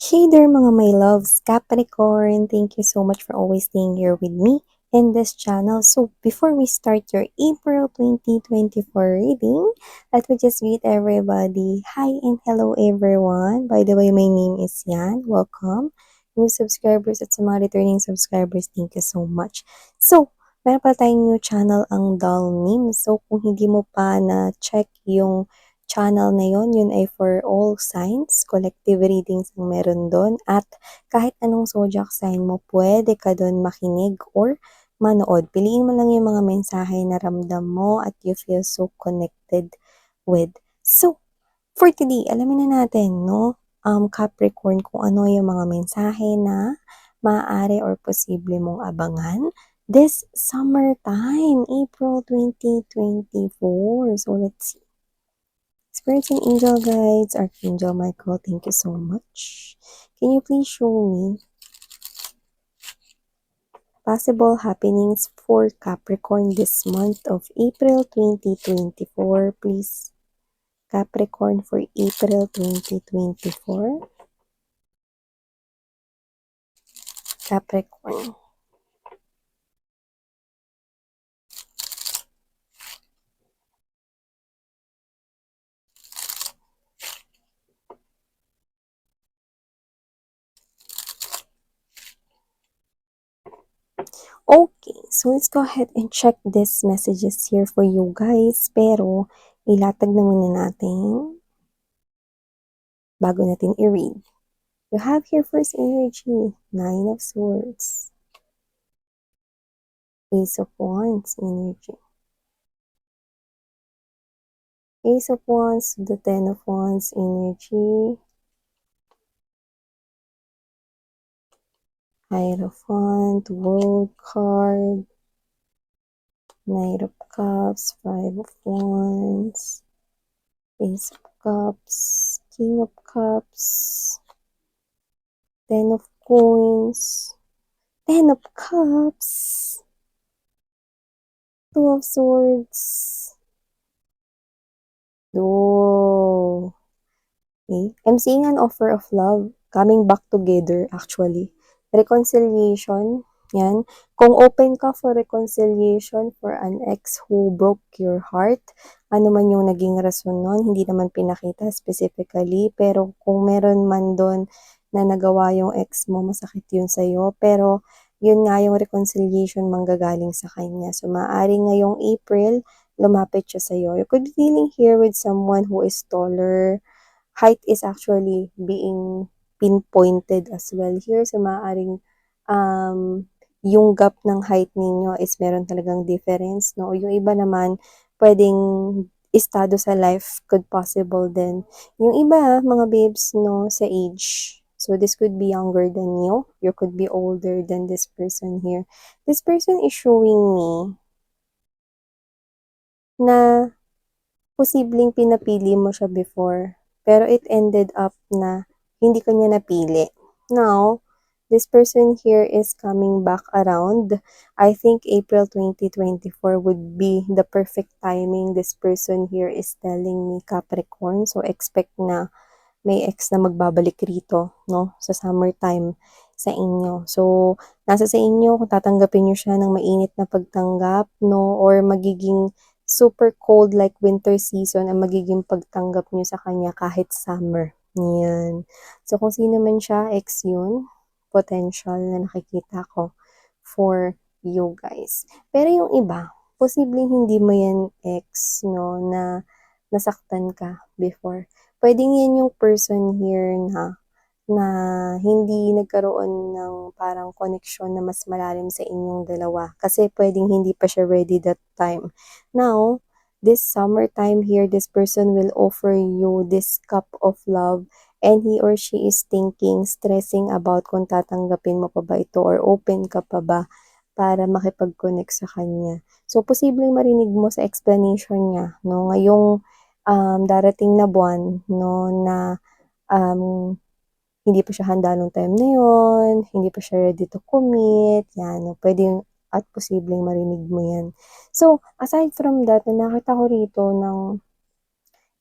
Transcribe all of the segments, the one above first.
Hey there mga my loves, Capricorn! Thank you so much for always staying here with me in this channel. So before we start your April 2024 reading, let me just greet everybody. Hi and hello everyone. By the way, my name is Yan. Welcome. New subscribers at sa mga returning subscribers, thank you so much. So, meron pa tayong new channel ang Doll Meme. So kung hindi mo pa na-check yung channel na yun ay for all signs, collective readings ang meron doon. At kahit anong zodiac sign mo, pwede ka doon makinig or manood. Piliin mo lang yung mga mensahe na ramdam mo at you feel so connected with. So, for today, alamin na natin, no? Capricorn, kung ano yung mga mensahe na maaari or posible mong abangan this summertime, April 2024. So, let's see. Spirits and angel guides, Archangel Michael, thank you so much. Can you please show me possible happenings for Capricorn this month of April 2024, please? Capricorn for April 2024. Capricorn. Okay, so let's go ahead and check these messages here for you guys. Pero, ilatag na muna natin bago natin i-read. You have here first energy, Nine of Swords, Ace of Wands energy, Ace of Wands, the Ten of Wands energy, Hierophant, World card, Knight of Cups, Five of Wands, Ace of Cups, King of Cups, Ten of Coins, Ten of Cups, Two of Swords. Oh, okay. I'm seeing an offer of love coming back together actually. Reconciliation, yan. Kung open ka for reconciliation for an ex who broke your heart, ano man yung naging rason nun, hindi naman pinakita specifically, pero kung meron man doon na nagawa yung ex mo, masakit yun sa'yo, pero yun nga yung reconciliation manggagaling sa kanya. So, maaaring ngayong April, lumapit siya sa'yo. You could be dealing here with someone who is taller. Height is actually being pinpointed as well here. So, maaaring yung gap ng height ninyo is meron talagang difference, no? Yung iba naman, pwedeng estado sa life could possible din. Yung iba, mga babes, no, sa age. So, this could be younger than you. You could be older than this person here. This person is showing me na posibleng pinapili mo siya before, pero it ended up na hindi ka niya napili. Now, this person here is coming back around. I think April 2024 would be the perfect timing. This person here is telling me, Capricorn. So, expect na may ex na magbabalik rito, no? Sa summertime sa inyo. So, nasa sa inyo kung tatanggapin nyo siya ng mainit na pagtanggap, no? Or magiging super cold like winter season ang magiging pagtanggap nyo sa kanya kahit summer. Yan. So, kung sino man siya, ex yun, potential na nakikita ko for you guys. Pero yung iba, posibleng hindi mo yan ex, no, na nasaktan ka before. Pwedeng yan yung person here na hindi nagkaroon ng parang connection na mas malalim sa inyong dalawa. Kasi pwedeng hindi pa siya ready that time. Now, this summertime here, this person will offer you this cup of love and he or she is thinking, stressing about kung tatanggapin mo pa ba ito or open ka pa ba para makipag-connect sa kanya. So, posibleng marinig mo sa explanation niya, no? Ngayong darating na buwan, no, na hindi pa siya handa nung time na yon, hindi pa siya ready to commit, yan, no, pwedeng at posibleng marinig mo yan. So, aside from that, nakita ko rito ng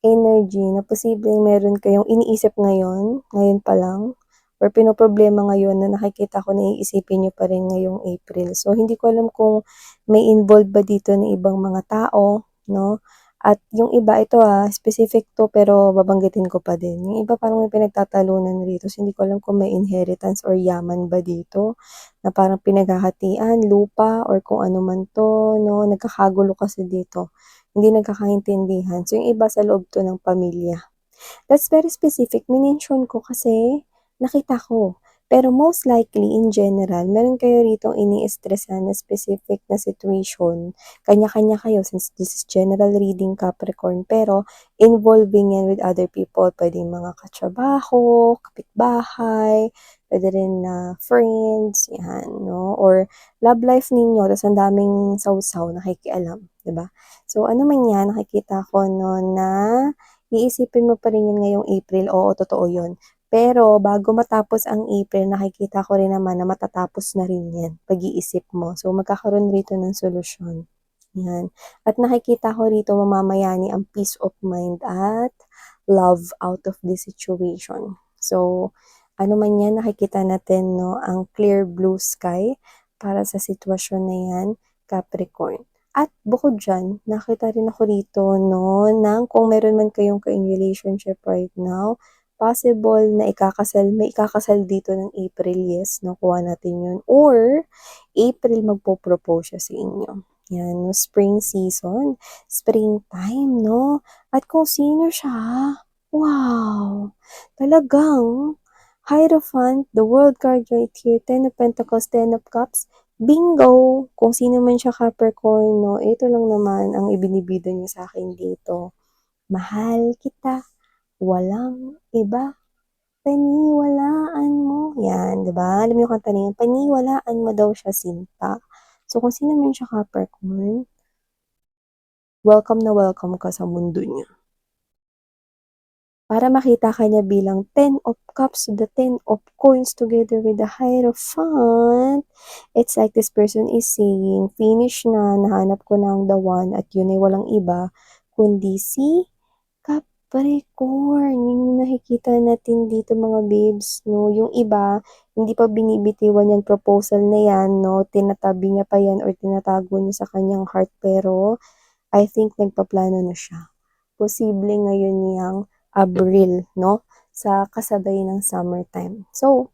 energy na posibleng meron kayong iniisip ngayon pa lang, or pinoproblema ngayon na nakikita ko na iisipin niyo pa rin ngayong April. So, hindi ko alam kung may involved ba dito na ibang mga tao, no? At yung iba, ito specific to pero babanggitin ko pa din. Yung iba parang may pinagtatalunan rito. So, hindi ko alam kung may inheritance or yaman ba dito na parang pinaghahatian, lupa, or kung ano man to, no? Nagkakagulo kasi dito. Hindi nagkakaintindihan. So, yung iba sa loob to ng pamilya. That's very specific. Minention ko kasi nakita ko. Pero most likely, in general, meron kayo rito ini-stressan na specific na situation. Kanya-kanya kayo since this is general reading Capricorn. Pero involving yan with other people. Pwede mga katrabaho, kapitbahay, pwede rin na friends, yan, no? Or love life ninyo, tapos ang daming sausaw, nakikialam, 'di ba? So, ano man yan, nakikita ko no na iisipin mo pa rin yun ngayong April, oo, totoo yun. Pero bago matapos ang April, nakikita ko rin naman na matatapos na rin yan, pag-iisip mo. So, magkakaroon rito ng solusyon. Yan. At nakikita ko rito mamamayani ang peace of mind at love out of this situation. So, ano man yan, nakikita natin, no, ang clear blue sky para sa sitwasyon na yan, Capricorn. At bukod dyan, nakita rin ako rito, no, ng kung meron man kayong ka-in relationship right now, possible na may ikakasal dito ng April, yes, nakuha natin yun. Or, April magpo-propose siya sa inyo. Yan, no, spring season, springtime, no? At kung sino siya, wow, talagang Hierophant, the world card right here, Ten of Pentacles, Ten of Cups, bingo! Kung sino man siya Capricorn, no, ito lang naman ang ibinibida niya sa akin dito. Mahal kita, walang iba, paniwalaan mo. Yan, di ba? Alam mo yung kanta niya, paniwalaan mo daw siya, Sinta. So, kung sino man siya Capricorn, welcome na welcome ka sa mundo niya. Para makita ka niya bilang Ten of Cups to the Ten of Coins together with the Hierophant. It's like this person is saying, finish na, nahanap ko na ang the one at yun ay walang iba, kundi si Capricorn. Yun yung nakikita natin dito mga babes, no? Yung iba, hindi pa binibitiwan yung proposal na yan, no? Tinatabi niya pa yan or tinatago niya sa kanyang heart, pero I think nagpaplano na siya. Posible ngayon niyang Abril, no? Sa kasabay ng summertime. So,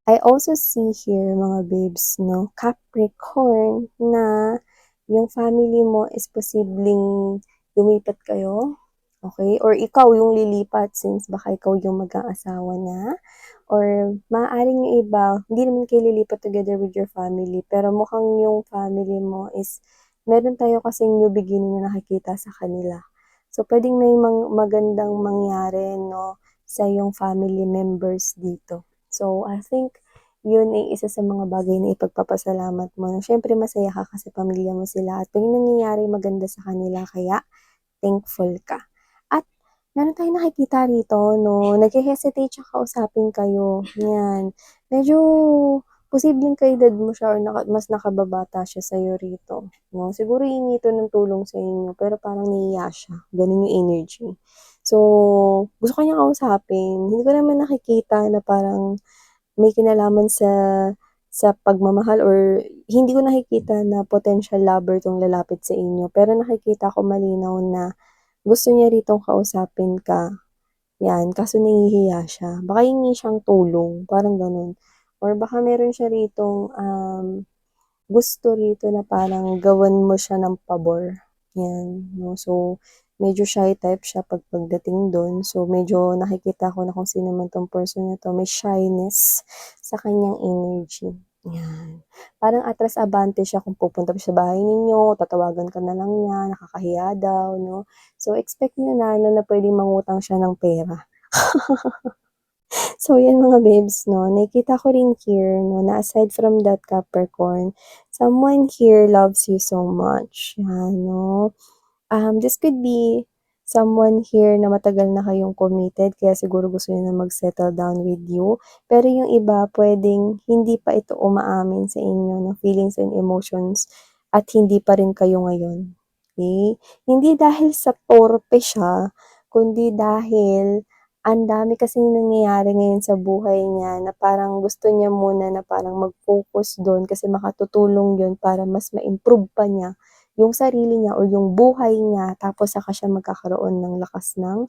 I also see here, mga babes, no? Capricorn na yung family mo is posibleng lumipat kayo. Okay? Or ikaw yung lilipat since baka ikaw yung mag-aasawa na. Or maaaring yung iba, hindi naman kayo lilipat together with your family. Pero mukhang yung family mo is, meron tayo kasing new beginning na nakikita sa kanila. So, pwedeng may magandang mangyari, no, sa yung family members dito. So, I think, yun ay isa sa mga bagay na ipagpapasalamat mo. Siyempre, masaya ka kasi pamilya mo sila at may nangyayari maganda sa kanila, kaya thankful ka. At meron tayong nakikita rito, no, nag-hesitate siya kausapin kayo. Yan. Medyo posibleng kaedad mo siya or mas nakababata siya sa'yo rito. No? Siguro hingi ito ng tulong sa inyo, pero parang nahiya siya. Ganun yung energy. So, gusto ko niya kausapin. Hindi ko naman nakikita na parang may kinalaman sa pagmamahal or hindi ko nakikita na potential lover tong lalapit sa inyo. Pero nakikita ko malinaw na gusto niya ritong kausapin ka. Yan, kaso nahihiya siya. Baka hingi siyang tulong, parang ganun. Or baka meron siya ritong gusto rito na parang gawan mo siya ng pabor. Yan, no? So, medyo shy type siya pagdating doon. So, medyo nakikita ko na kung sino man tong person na to, may shyness sa kanyang energy. Yan. Parang atras-abante siya kung pupunta pa sa bahay ninyo, tatawagan ka na lang niya, nakakahiya daw, no? So, expect niyo na pwedeng mangutang siya ng pera. So, yan mga babes, no? Nakikita ko rin here, no, na aside from that Capricorn, someone here loves you so much. Yan, no? This could be someone here na matagal na kayong committed, kaya siguro gusto niya na mag-settle down with you. Pero yung iba, pwedeng hindi pa ito umaamin sa inyo ng feelings and emotions at hindi pa rin kayo ngayon. Okay? Hindi dahil sa torpe siya, kundi dahil ang dami kasing nangyayari ngayon sa buhay niya na parang gusto niya muna na parang mag-focus dun kasi makatutulong yun para mas ma-improve pa niya yung sarili niya or yung buhay niya tapos saka siya magkakaroon ng lakas ng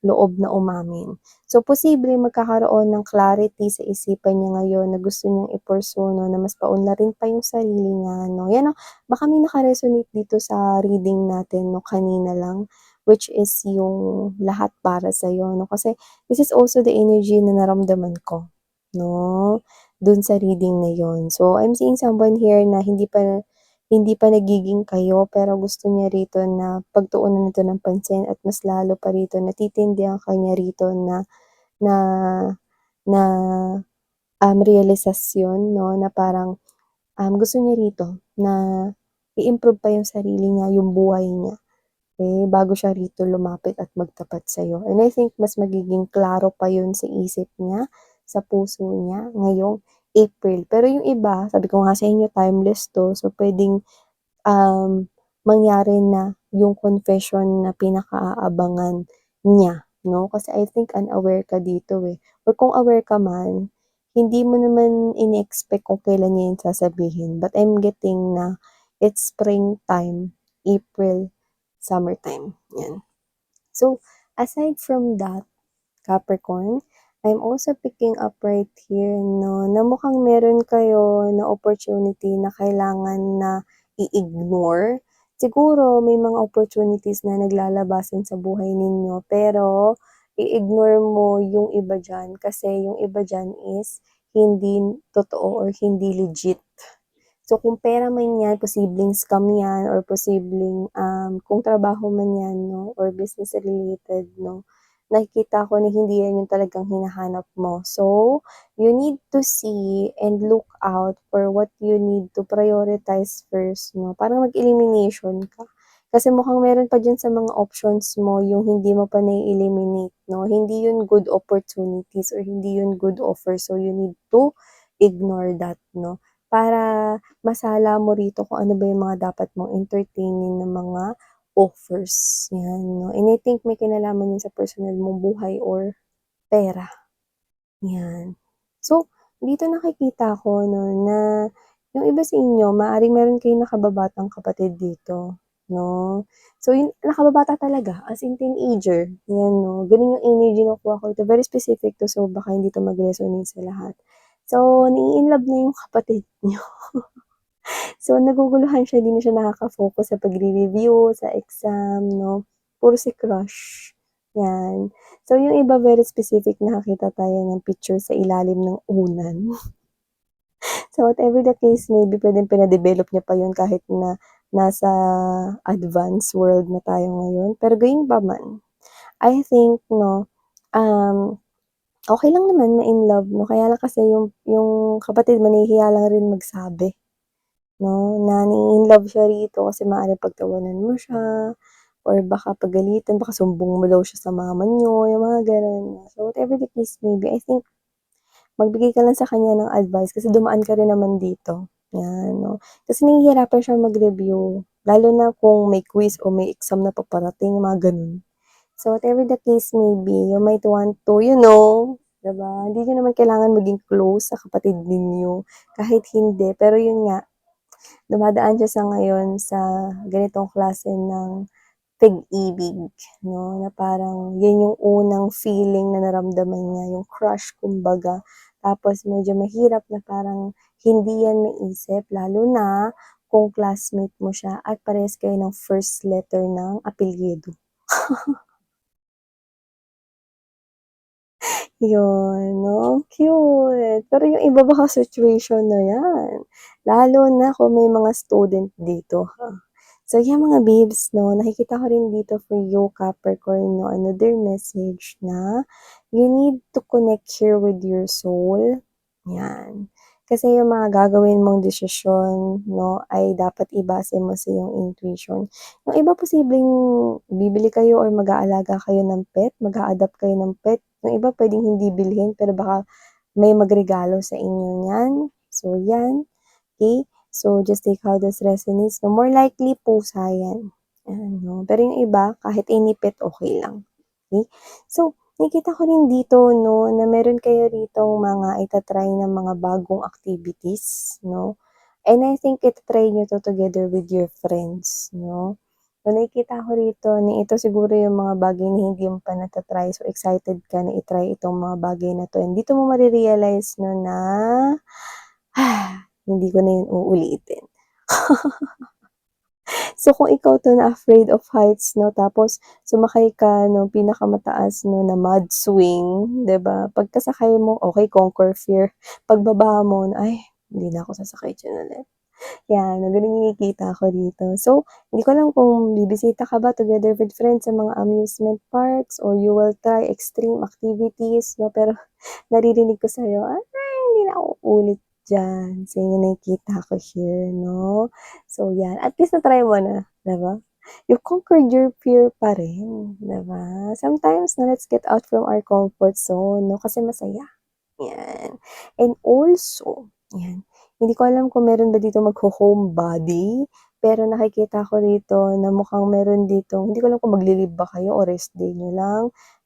loob na umamin. So, posible magkakaroon ng clarity sa isipan niya ngayon na gusto niyang i-pursue 'no, na mas paunlarin pa yung sarili niya 'no. Yan 'no, baka may naka-resonate dito sa reading natin 'no, kanina lang, which is yung lahat para sa'yo 'no. Kasi this is also the energy na naramdaman ko 'no, dun sa reading na yun. So, I'm seeing someone here na hindi pa nagiging kayo pero gusto niya rito na pagtuunan nito ng pansin at mas lalo pa rito natitindihan ka niya rito na na na, realisasyon 'no, na parang, gusto niya rito na i-improve pa yung sarili niya, yung buhay niya, okey, bago siya rito lumapit at magtapat sa'yo. And I think mas magiging klaro pa yun sa isip niya, sa puso niya ngayong April. Pero yung iba, sabi ko nga sa inyo timeless 'to, so puwedeng mangyari na yung confession na pinaka-aabangan niya 'no, kasi I think unaware ka dito, eh, or kung aware ka man, hindi mo naman ini-expect kung kailan niya yun sasabihin, but I'm getting na it's springtime, April, summertime, 'yan. So, aside from that, Capricorn, I'm also picking up right here 'no, na mukhang meron kayo na opportunity na kailangan na i-ignore. Siguro may mga opportunities na naglalabasan sa buhay ninyo pero i-ignore mo yung iba diyan kasi yung iba diyan is hindi totoo or hindi legit. So, kung pera man 'yan, posibleng scam 'yan or posibleng, kung trabaho man 'yan 'no or business related 'no, nakikita ko na hindi 'yan yung talagang hinahanap mo. So, you need to see and look out for what you need to prioritize first 'no, parang mag-elimination ka. Kasi mukhang meron pa diyan sa mga options mo yung hindi mo pa nai-eliminate 'no, hindi yun good opportunities or hindi yun good offer, so you need to ignore that 'no, para masala mo rito kung ano ba yung mga dapat mong entertainin na mga offers, 'yan 'no. And I think may kinalaman yun sa personal mong buhay or pera, 'yan. So, dito nakikita ko 'no na yung iba sa inyo maaaring meron kayong nakababatang kapatid dito, 'no. So, yun nakababata talaga as in teenager, 'yan 'no. Gano'n yung energy nakuha ko ito, very specific 'to so baka hindi 'to mag-resonate sa lahat. So, nai-inlove na yung kapatid niyo. So, naguguluhan siya, hindi na siya nakaka-focus sa pagre-review, sa exam 'no, puro si crush, 'yan. So, yung iba very specific nakakita tayo ng picture sa ilalim ng unan. So, whatever the case may be, puwedeng pina-develop niya pa yun kahit na nasa advanced world na tayo ngayon. Pero gayunpaman, I think 'no, um, okey lang naman ma-inlove 'no, kaya lang kasi yung kapatid mo nahihiya lang rin magsabi. 'No, na na-i-inlove siya rito kasi maaaring pagtawanan mo siya or baka pagalitan, baka sumbong mo daw siya sa mama niyo, yung mga gano'n. So, whatever the case may be, I think magbigay ka lang sa kanya ng advice kasi dumaan ka rin naman dito, 'yan 'no. Kasi nahihirapan siyang mag-review, lalo na kung may quiz o may exam na paparating, mga gano'n. So, whatever the case may be, you might want to, 'di ba, hindi niyo naman kailangan maging close sa kapatid ninyo, kahit hindi. Pero yun nga, dumadaan siya sa ngayon sa ganitong klase ng pag-ibig 'no, na parang yun yung unang feeling na naramdaman niya, yung crush kumbaga. Tapos medyo mahirap na parang hindi yan maisip lalo na kung classmate mo siya at parehas kayo ng first letter ng apelyido. Yun 'no, cute. Pero yung iba baka situation na yan, lalo na kung may mga student dito, ha. So yan mga babes 'no, nakikita ko rin dito for you Capricorn 'no, another message na you need to connect here with your soul, yan. Kasi yung mga gagawin mong desisyon 'no, ay dapat ibase mo sa iyong intuition. Yung iba posibleng bibili kayo or mag-aalaga kayo ng pet, mag-a-adopt kayo ng pet, yung iba puwedeng hindi bilhin pero baka may magregalo sa inyo niyan. So yan, okey. So just take how this resonates 'no, more likely pusa yan, 'no. Pero yung iba kahit any pet okey lang, okey. So, nakikita ko rin dito 'no, na meron kayo ritong mga ita-try na mga bagong activities 'no, and I think ita-try niyo 'to together with your friends 'no. So, nakikita ko rito na ito siguro yung mga bagay na hindi mo pa nata-try, so excited ka na i-try itong mga bagay na 'to and dito mo mare-realize 'no na, hindi ko na yun uulitin. So, kung ikaw 'to na afraid of heights 'no, tapos sumakay ka nung pinakamataas 'no, na mud swing, 'di ba? Pagkasakay mo, okey conquer fear, pagbaba mo, "Ay, hindi na ako sasakay diyan ulit." 'Yan, na gano'n yung nakikita ko dito. So, hindi ko alam kung bibisita ka ba together with friends sa mga amusement parks or you will try extreme activities 'no, pero naririnig ko sa'yo, "Ay, hindi na ako uulit diyan." So, yun yung nakikita ko here 'no. So, yan, at least na-try mo na, 'di ba? You conquered your fear pa rin, 'di ba? Sometimes na let's get out from our comfort zone 'no, kasi masaya, yan. And also, yan, hindi ko alam kung meron ba dito magho-homebody, pero nakikita ko rito na mukhang meron ditong hindi ko alam kung magli-leave ba kayo o rest day niyo lang.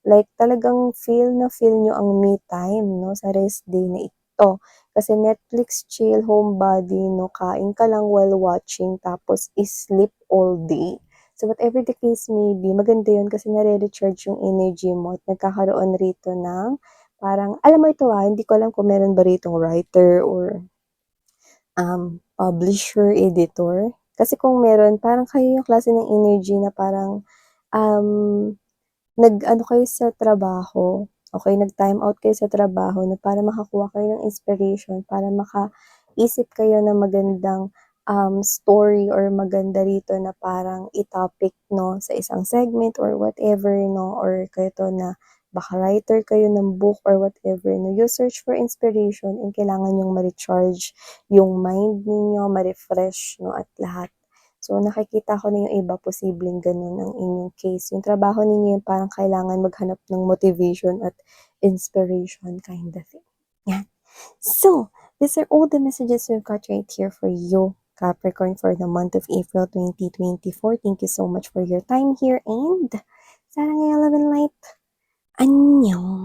Like talagang feel na feel niyo ang me time 'no, sa rest day na ito. Kasi Netflix chill, homebody 'no, kain ka lang while watching tapos sleep all day. So whatever the case may be, maganda yun kasi nare-recharge yung energy mo at nagkakaroon rito ng parang alam mo ito, hindi ko alam kung meron ba ritong writer or publisher, editor. Kasi kung meron, parang kayo yung klase ng energy na parang, um, nag-ano kayo sa trabaho, okey, nag-time out kayo sa trabaho na para makakuha kayo ng inspiration, para makaisip kayo ng magandang, story or maganda rito na parang i-topic 'no, sa isang segment or whatever 'no, or kayo 'to na baka writer kayo ng book or whatever 'no, you search for inspiration and kailangan niyong ma-recharge yung mind ninyo, ma-refresh 'no, at lahat. So, nakikita ko na yung iba posibleng gano'n ang inyong case. Yung trabaho ninyo yung parang kailangan maghanap ng motivation at inspiration kind of thing, yan. So, these are all the messages we've got right here for you, Capricorn, for the month of April 2024. Thank you so much for your time here and saranghae love and light. 안녕.